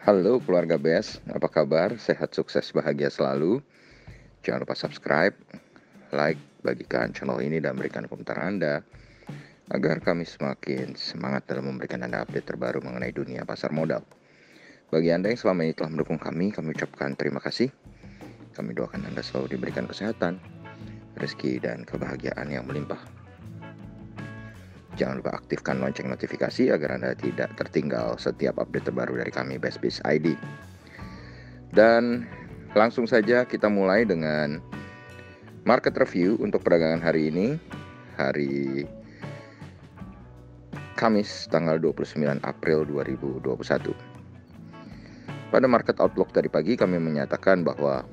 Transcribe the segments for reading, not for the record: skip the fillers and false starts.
Halo keluarga BES, apa kabar? Sehat, sukses, bahagia selalu. Jangan lupa subscribe, like, bagikan channel ini dan berikan komentar Anda agar kami semakin semangat dalam memberikan Anda update terbaru mengenai dunia pasar modal. Bagi Anda yang selama ini telah mendukung kami ucapkan terima kasih. Kami doakan Anda selalu diberikan kesehatan, rezeki, dan kebahagiaan yang melimpah. Jangan lupa aktifkan lonceng notifikasi agar Anda tidak tertinggal setiap update terbaru dari kami BESBIS ID. Dan langsung saja kita mulai dengan market review untuk perdagangan hari ini, hari Kamis tanggal 29 April 2021. Pada market outlook tadi pagi kami menyatakan bahwa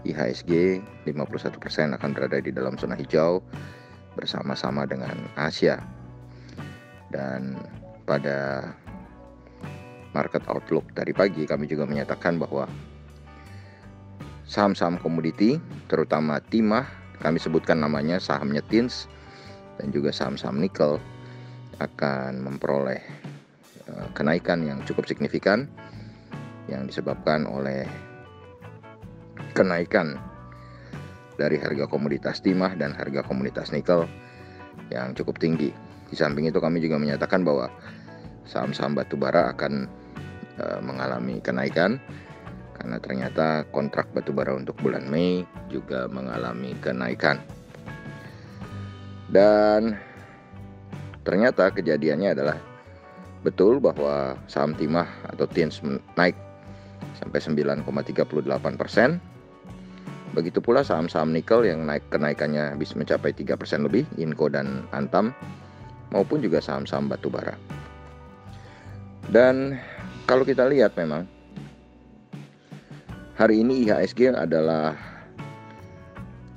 IHSG 51% akan berada di dalam zona hijau bersama-sama dengan Asia. Dan pada market outlook tadi pagi kami juga menyatakan bahwa saham-saham komoditi terutama timah, kami sebutkan namanya sahamnya TINS, dan juga saham-saham nikel akan memperoleh kenaikan yang cukup signifikan yang disebabkan oleh kenaikan dari harga komoditas timah dan harga komoditas nikel yang cukup tinggi. Di samping itu kami juga menyatakan bahwa saham-saham batubara akan mengalami kenaikan karena ternyata kontrak batubara untuk bulan Mei juga mengalami kenaikan. Dan ternyata kejadiannya adalah betul bahwa saham timah atau TINS naik sampai 9,38%. Begitu pula saham-saham nikel yang kenaikannya bisa mencapai 3% lebih, Inco dan Antam, maupun juga saham-saham batubara. Dan kalau kita lihat memang hari ini IHSG adalah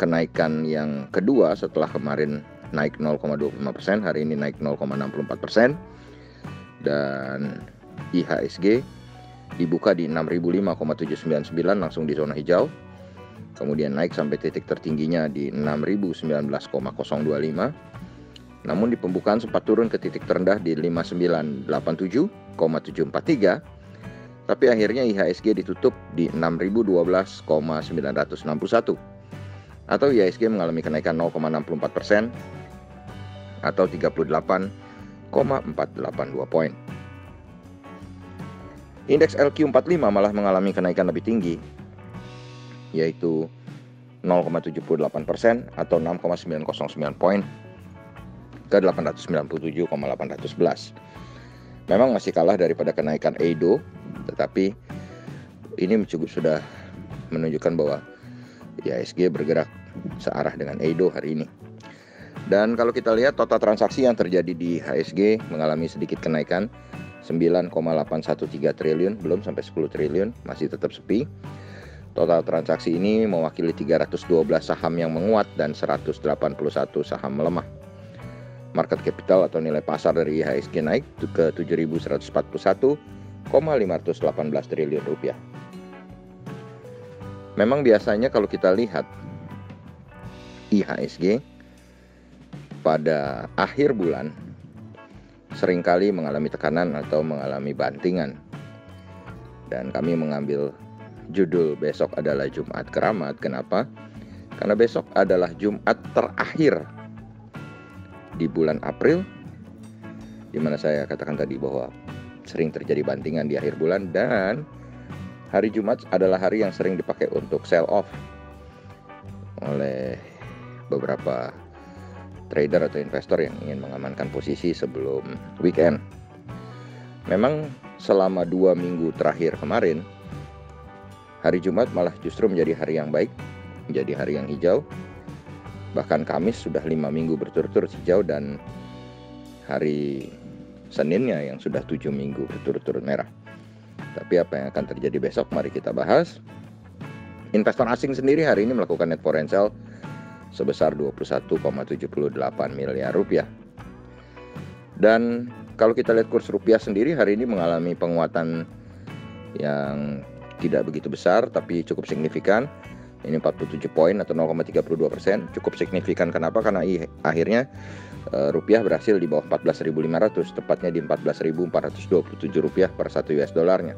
kenaikan yang kedua setelah kemarin naik 0,25%, hari ini naik 0,64%. Dan IHSG dibuka di 65,799 langsung di zona hijau. Kemudian naik sampai titik tertingginya di 6019,025. Namun di pembukaan sempat turun ke titik terendah di 5987,743. Tapi akhirnya IHSG ditutup di 6012,961. Atau IHSG mengalami kenaikan 0,64% atau 38,482 poin. Indeks LQ45 malah mengalami kenaikan lebih tinggi, yaitu 0,78% atau 6,909 poin ke 897,811. Memang masih kalah daripada kenaikan Edo, tetapi ini cukup sudah menunjukkan bahwa IHSG bergerak searah dengan Edo hari ini. Dan kalau kita lihat total transaksi yang terjadi di IHSG mengalami sedikit kenaikan 9,813 triliun, belum sampai 10 triliun, masih tetap sepi. Total transaksi ini mewakili 312 saham yang menguat dan 181 saham melemah. Market capital atau nilai pasar dari IHSG naik ke 7.141,518 triliun rupiah. Memang biasanya kalau kita lihat IHSG pada akhir bulan seringkali mengalami tekanan atau mengalami bantingan. Dan kami mengambil judul besok adalah Jumat Keramat. Kenapa? Karena besok adalah Jumat terakhir di bulan April, di mana saya katakan tadi bahwa sering terjadi bantingan di akhir bulan, dan hari Jumat adalah hari yang sering dipakai untuk sell off oleh beberapa trader atau investor yang ingin mengamankan posisi sebelum weekend. Memang selama 2 minggu terakhir kemarin, hari Jumat malah justru menjadi hari yang baik, menjadi hari yang hijau. Bahkan Kamis sudah 5 minggu berturut-turut hijau, dan hari Seninnya yang sudah 7 minggu berturut-turut merah. Tapi apa yang akan terjadi besok, mari kita bahas. Investor asing sendiri hari ini melakukan net foreign sale sebesar 21,78 miliar rupiah. Dan kalau kita lihat kurs rupiah sendiri hari ini mengalami penguatan yang tidak begitu besar tapi cukup signifikan. Ini 47 poin atau 0,32%, cukup signifikan. Kenapa? Karena akhirnya rupiah berhasil di bawah 14.500, tepatnya di 14.427 rupiah per 1 US dollarnya.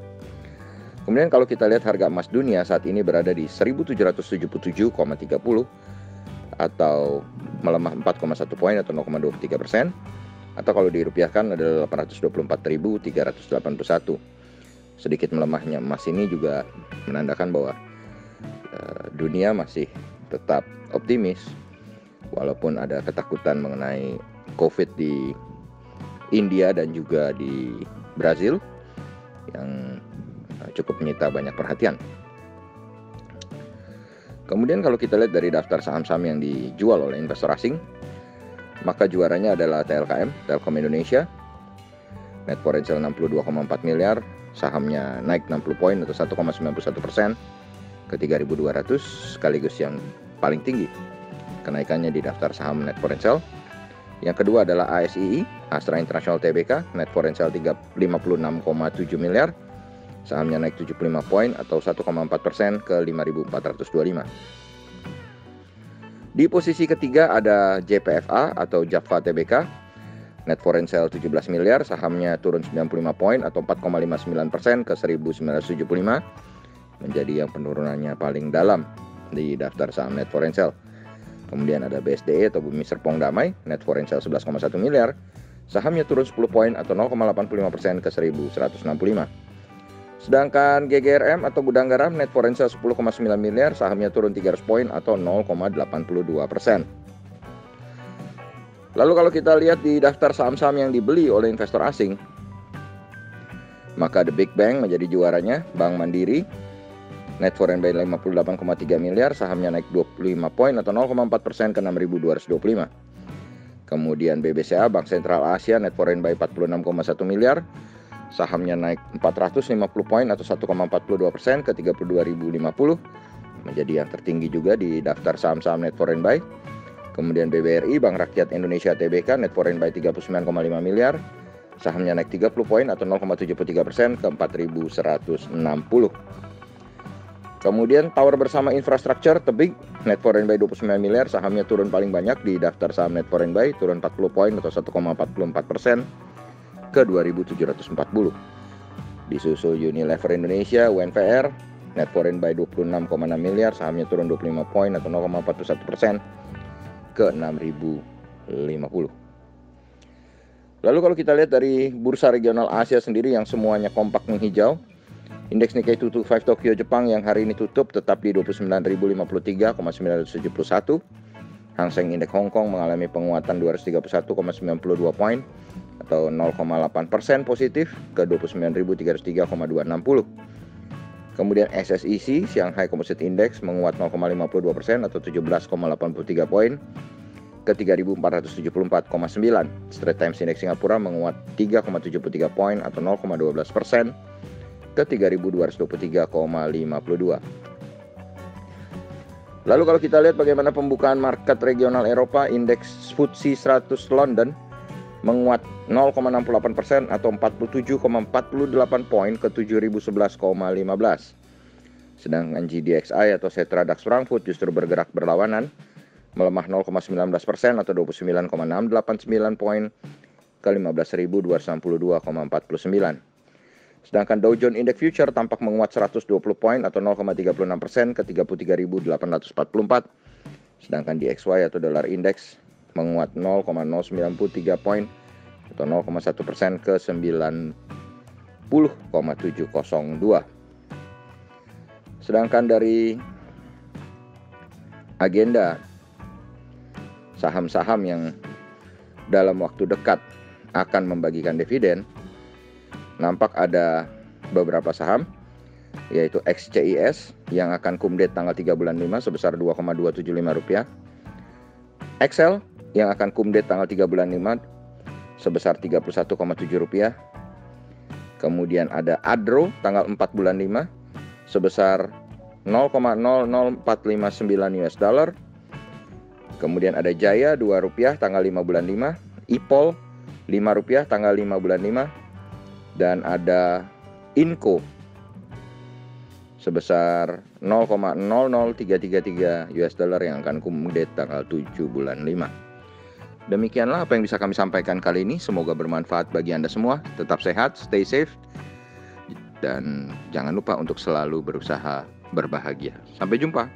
Kemudian kalau kita lihat harga emas dunia saat ini berada di 1.777,30 atau melemah 4,1 poin atau 0,23%, atau kalau dirupiahkan adalah 824.381. Sedikit melemahnya emas ini juga menandakan bahwa dunia masih tetap optimis walaupun ada ketakutan mengenai COVID di India dan juga di Brazil yang cukup menyita banyak perhatian. Kemudian kalau kita lihat dari daftar saham-saham yang dijual oleh investor asing, maka juaranya adalah TLKM, Telkom Indonesia. Net foreign sale 62,4 miliar, sahamnya naik 60 poin atau 1,91% ke 3.200, sekaligus yang paling tinggi kenaikannya di daftar saham net foreign sale. Yang kedua adalah ASII, Astra International Tbk, net foreign sale 56,7 miliar, sahamnya naik 75 poin atau 1,4% ke 5.425. Di posisi ketiga ada JPFA atau Java Tbk, net foreign sale 17 miliar, sahamnya turun 95 poin atau 4,59% ke 1.975, menjadi yang penurunannya paling dalam di daftar saham net foreign sale. Kemudian ada BSDE atau Bumi Serpong Damai, net foreign sale 11,1 miliar, sahamnya turun 10 poin atau 0,85% ke 1.165. Sedangkan GGRM atau Gudang Garam, net foreign sale 10,9 miliar, sahamnya turun 300 poin atau 0,82%. Lalu kalau kita lihat di daftar saham-saham yang dibeli oleh investor asing, maka The Big Bank menjadi juaranya, Bank Mandiri, net foreign buy 58,3 miliar, sahamnya naik 25 poin atau 0,4% ke 6.225. Kemudian BBCA, Bank Sentral Asia, net foreign buy 46,1 miliar, sahamnya naik 450 poin atau 1,42% ke 32.050, menjadi yang tertinggi juga di daftar saham-saham net foreign buy. Kemudian BBRI, Bank Rakyat Indonesia Tbk, net foreign buy 39,5 miliar, sahamnya naik 30 poin atau 0,73% ke 4.160. Kemudian Tower Bersama Infrastruktur Tebing, net foreign buy 29 miliar, sahamnya turun paling banyak di daftar saham net foreign buy, turun 40 poin atau 1,44% ke 2.740. Disusul Unilever Indonesia, UNVR, net foreign buy 26,6 miliar, sahamnya turun 25 poin atau 0,41% ke 6.050. Lalu kalau kita lihat dari bursa regional Asia sendiri yang semuanya kompak menghijau, indeks Nikkei 225 Tokyo Jepang yang hari ini tutup tetap di 29.053,971. Hang Seng Indeks Hong Kong mengalami penguatan 231,92 poin atau 0,8% positif ke 29.303,260. Kemudian SSIC Shanghai Composite Index menguat 0,52% atau 17,83 poin ke 3.474,9. Straits Times Index Singapura menguat 3,73 poin atau 0,12% ke 3.223,52. Lalu kalau kita lihat bagaimana pembukaan market regional Eropa, indeks FTSE 100 London menguat 0,68% atau 47,48 poin ke 7.011,15. Sedangkan GDXI atau Xetra DAX Frankfurt justru bergerak berlawanan, melemah 0,19% atau 29,689 poin ke 15.262,49. Sedangkan Dow Jones Index Future tampak menguat 120 poin atau 0,36% ke 33.844. Sedangkan DXY atau Dollar Index menguat 0,093 poin atau 0,1% ke 90,702. Sedangkan dari agenda saham-saham yang dalam waktu dekat akan membagikan dividen, nampak ada beberapa saham, yaitu XCIS yang akan kumdate tanggal 3 bulan 5 sebesar Rp2,275, Excel yang akan kumdate tanggal 3 bulan 5 sebesar Rp31,7, kemudian ada Adro tanggal 4 bulan 5 sebesar 0,00459 US dollar, kemudian ada Jaya Rp2 tanggal 5 bulan 5, Ipol Rp5 tanggal 5 bulan 5, dan ada Inco sebesar 0,00333 US dollar yang akan kumdate tanggal 7 bulan 5. Demikianlah apa yang bisa kami sampaikan kali ini. Semoga bermanfaat bagi Anda semua. Tetap sehat, stay safe, dan jangan lupa untuk selalu berusaha berbahagia. Sampai jumpa.